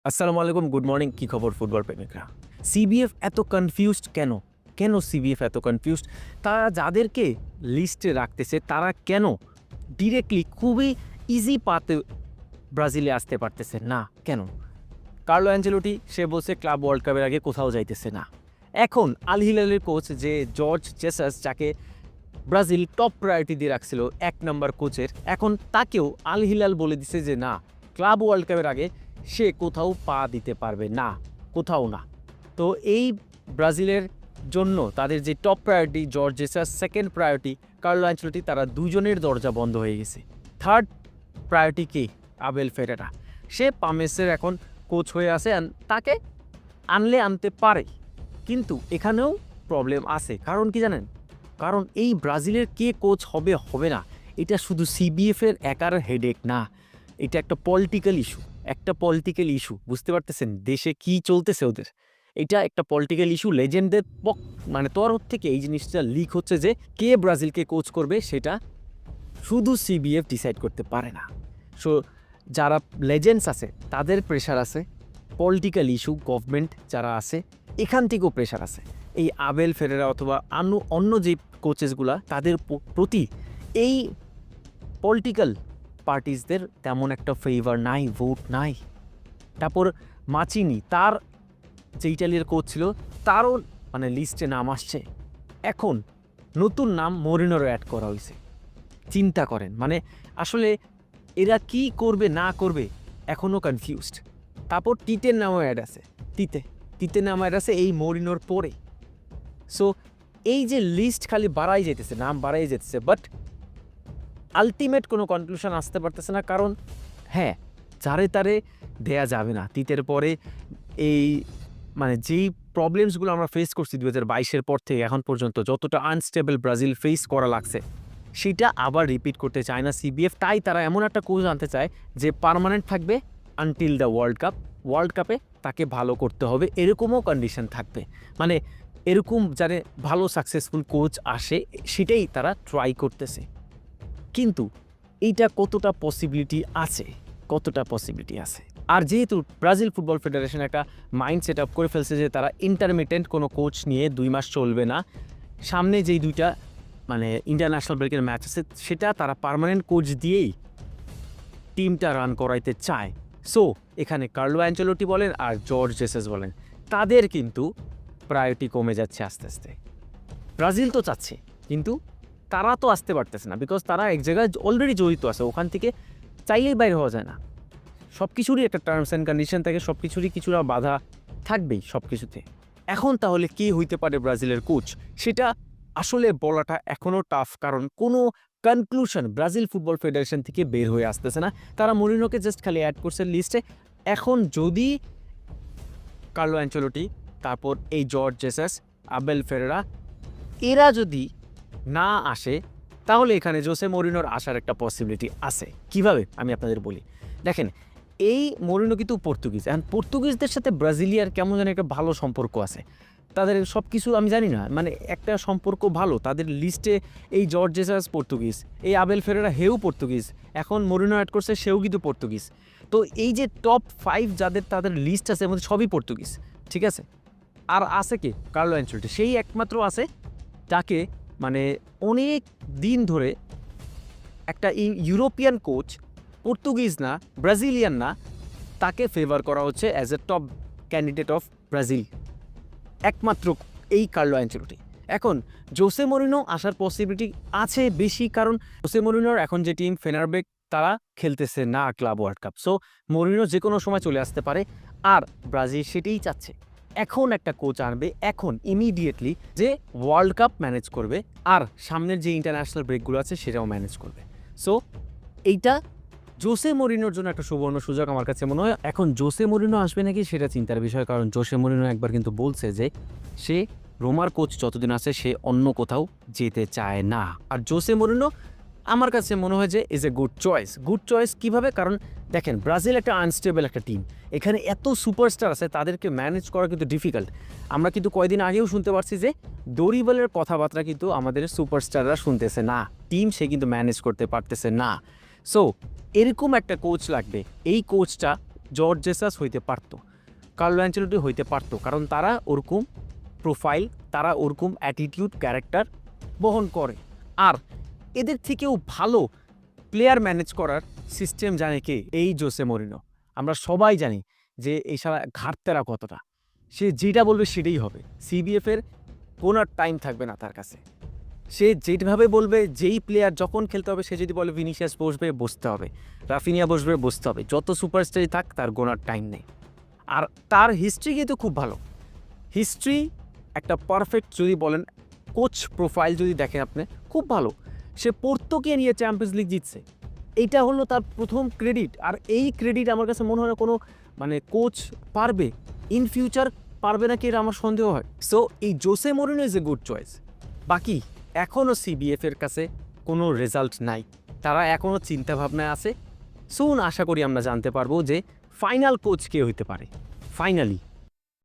আসসালামু আলাইকুম, good morning. কি খবর ফুটবল প্রেমিকরা? সিবিএফ এত কনফিউজড কেন? কেন সিবিএফ এত কনফিউজড? তারা যাদেরকে লিস্টে রাখতেছে তারা কেন ডিরেক্টলি খুবই ইজি পাতে ব্রাজিলে আসতে পারতেছে না কেন? কার্লো অ্যাঞ্চেলোটি সে বলছে ক্লাব ওয়ার্ল্ড কাপের আগে কোথাও যাইতেছে না। এখন আল হিলালের কোচ যে জর্জ জেসাস, যাকে ব্রাজিল টপ প্রায়োরিটি দিয়ে রাখছিল ১ নম্বর কোচের, এখন তাকেও আল হিলাল বলে দিছে যে না, ক্লাব ওয়ার্ল্ড কাপের আগে সে কোথাও পা দিতে পারবে না, কোথাও না। তো এই ব্রাজিলের জন্য তাদের যে top priority George Jesus, second priority Carlo Ancelotti, তারা দুজনের দরজা বন্ধ হয়ে গেছে। থার্ড প্রায়োরিটি কি? Abel Ferreira. সে পামেসের এখন কোচ হয়ে আছে, তাকে আনলে আনতে পারে, কিন্তু এখানেও প্রবলেম আছে। কারণ কি জানেন? কারণ এই ব্রাজিলের কে কোচ হবে হবে না, এটা শুধু সিবিএফের একার হেডেক না, এটা একটা পলিটিক্যাল ইস্যু। একটা পলিটিক্যাল ইস্যু, বুঝতে পারতেছেন দেশে কি চলতেছে ওদের? এটা একটা পলিটিক্যাল ইস্যু। লেজেন্ডদের তরফ থেকে এই জিনিসটা লিক হচ্ছে যে কে ব্রাজিলকে কোচ করবে সেটা শুধু সিবিএফ ডিসাইড করতে পারে না। সো যারা লেজেন্ডস আছে তাদের প্রেশার আছে, পলিটিক্যাল ইস্যু, গভর্নমেন্ট যারা আছে এখান থেকেও প্রেশার আছে। এই আবেল ফেরেরা অথবা অন্য যে কোচেসগুলা, তাদের প্রতি এই পলিটিক্যাল পার্টিসদের তেমন একটা ফেভার নাই, ভোট নাই। তারপর মাচিনি, তার যে ইটালির কোচ ছিল, তারও লিস্টে নাম আসছে। এখন নতুন নাম মরিনোর অ্যাড করা হয়েছে। চিন্তা করেন, আসলে এরা কি করবে না করবে এখনও কনফিউজড। তারপর টিটের নামও অ্যাড আছে, টিটের নাম অ্যাড আছে এই মরিনোর পরে। সো এই যে লিস্ট খালি বাড়াই যেতেছে, নাম বাড়াই যেতেছে, বাট আলটিমেট কোনো কনক্লুশন আসতে পারতেছে না। কারণ হ্যাঁ, যারে তারে দেয়া যাবে না। টিটের পরে এই যেই প্রবলেমসগুলো আমরা ফেস করছি 2022-এর পর থেকে এখন পর্যন্ত, যতটা আনস্টেবল ব্রাজিল ফেস করা লাগছে, সেটা আবার রিপিট করতে চায় না সিবিএফ। তাই তারা এমন একটা কোচ আনতে চায় যে পার্মানেন্ট থাকবে until the world cup. World কাপে তাকে ভালো করতে হবে, এরকমও কন্ডিশন থাকবে। এরকম যারা ভালো সাকসেসফুল কোচ আসে, সেটাই তারা ট্রাই করতেছে। কিন্তু এইটা কতটা পসিবিলিটি আছে? আর যেহেতু ব্রাজিল ফুটবল ফেডারেশন একটা মাইন্ড সেট আপ করে ফেলছে যে তারা ইন্টারমিটেন্ট কোনো কোচ নিয়ে 2 মাস চলবে না, সামনে যেই দুইটা ইন্টারন্যাশনাল ব্রেকের ম্যাচ আছে সেটা তারা পার্মানেন্ট কোচ দিয়েই টিমটা রান করাইতে চায়। সো এখানে কার্লো অ্যাঞ্চেলোটি বলেন আর জর্জ জেসাস বলেন, তাদের কিন্তু প্রায়োরিটি কমে যাচ্ছে আস্তে আস্তে। ব্রাজিল তো চাচ্ছে, কিন্তু তারা তো আসতে পারতেছে না, বিকজ তারা এক জায়গায় অলরেডি জড়িত আছে, ওখান থেকে চাইলেই বাইরে হওয়া যায় না। সব কিছুরই একটা টার্মস অ্যান্ড কন্ডিশন থাকে, সব কিছুরই কিছুটা বাধা থাকবেই সব কিছুতে। এখন তাহলে কে হইতে পারে ব্রাজিলের কোচ, সেটা আসলে বলাটা এখনও টাফ। কারণ কোনো কনক্লুশন ব্রাজিল ফুটবল ফেডারেশন থেকে বের হয়ে আসতেছে না। তারা মরিনোকে জাস্ট খালি অ্যাড করছে লিস্টে। এখন যদি কার্লো অ্যাঞ্চেলোটি, তারপর এই জর্জ জেসাস, আবেল ফেরেরা, এরা যদি না আসে, তাহলে এখানে জোসে মরিনোর আসার একটা পসিবিলিটি আছে। কিভাবে আমি আপনাদের বলি। দেখেন, এই মরিনো কিন্তু পর্তুগিজ, এখন পর্তুগিজদের সাথে ব্রাজিলিয়ার কেমন যেন একটা ভালো সম্পর্ক আছে। তাদের সব কিছু আমি জানি না, একটা সম্পর্ক ভালো তাদের। লিস্টে এই জর্জ জেসাস পর্তুগিজ, এই আবেল ফেরেরা হেও পর্তুগিজ, এখন মরিনো অ্যাড করছে সেও কিন্তু পর্তুগিজ। তো এই যে টপ 5 যাদের তাদের লিস্ট আছে, এর মধ্যে সবই পর্তুগিজ, ঠিক আছে? আর আছে কি? কার্লো অ্যাঞ্চেলোটি, সেই একমাত্র আছে যাকে অনেক দিন ধরে একটা ইউরোপিয়ান কোচ, পর্তুগিজ না, ব্রাজিলিয়ান না, তাকে ফেভার করা হচ্ছে as a top candidate of Brazil, একমাত্র এই কার্লো অ্যাঞ্চেলোটি। এখন জোসে মরিনো আসার পসিবিলিটি আছে বেশি, কারণ জোসে মরিনোর এখন যে টিম ফেনারবেক, তারা খেলতেছে না club world cup. So Moreno যে কোনো সময় চলে আসতে পারে, আর ব্রাজিল সেটাই চাচ্ছে। এখন একটা কোচ আনবে এখন ইমিডিয়েটলি, যে ওয়ার্ল্ড কাপ ম্যানেজ করবে আর সামনের যে ইন্টারন্যাশনাল ব্রেকগুলো আছে সেটাও ম্যানেজ করবে। সো এইটা জোসে মরিনোর জন্য একটা সুবর্ণ সুযোগ আমার কাছে মনে হয়। এখন জোসে মরিনো আসবে নাকি সেটা চিন্তার বিষয়, কারণ জোসে মরিনো একবার কিন্তু বলছে যে সে রোমার কোচ যতদিন আছে সে অন্য কোথাও যেতে চায় না। আর জোসে মরিনো আমার কাছে মনে হয় যে ইজ এ গুড চয়েস। কীভাবে? কারণ দেখেন, ব্রাজিল একটা আনস্টেবল একটা টিম, এখানে এত সুপারস্টার আছে, তাদেরকে ম্যানেজ করা কিন্তু ডিফিকাল্ট। আমরা কিন্তু কয়েকদিন আগেও শুনতে পারছি যে দরিবলের কথাবার্তা কিন্তু আমাদের সুপারস্টাররা শুনতেছে না, টিম সে কিন্তু ম্যানেজ করতে পারতেছে না। সো এরকম একটা কোচ লাগবে। এই কোচটা জর্জ জেসাস হইতে পারতো, কার্লো অ্যাঞ্চেলোটি হইতে পারতো, কারণ তারা ওরকম প্রোফাইল, তারা ওরকম অ্যাটিটিউড, ক্যারেক্টার বহন করে। আর এদের থেকেও ভালো প্লেয়ার ম্যানেজ করার সিস্টেম জানে কে? এই জোসে মরিনো। আমরা সবাই জানি যে এই সারা ঘাটতেরা কতটা, সে যেটা বলবে সেটাই হবে। সিবিএফের কোনো টাইম থাকবে না তার কাছে, সে যেভাবে বলবে, যেই প্লেয়ার যখন খেলতে হবে, সে যদি বলে ভিনিসিয়াস বসবে, বসতে হবে, রাফিনিয়া বসবে, বসতে হবে, যত সুপারস্টারই থাক তার গোনার টাইম নেই। আর তার হিস্ট্রি কিন্তু খুব ভালো, হিস্ট্রি একটা পারফেক্ট যদি বলেন, কোচ প্রোফাইল যদি দেখেন আপনি, খুব ভালো। সে পোর্তোকে নিয়ে চ্যাম্পিয়ন্স লিগ জিতছে, এইটা হলো তার প্রথম ক্রেডিট। আর এই ক্রেডিট আমার কাছে মনে হয় না কোনো কোচ পারবে, ইন ফিউচার পারবে নাকি এটা আমার সন্দেহ হয়। সো এই Jose Moreno is a good choice. বাকি এখনও সিবিএফের কাছে কোনো রেজাল্ট নাই, তারা এখনও চিন্তাভাবনায় আছে। সুন আশা করি আমরা জানতে পারবো যে ফাইনাল কোচ কে হইতে পারে ফাইনালি।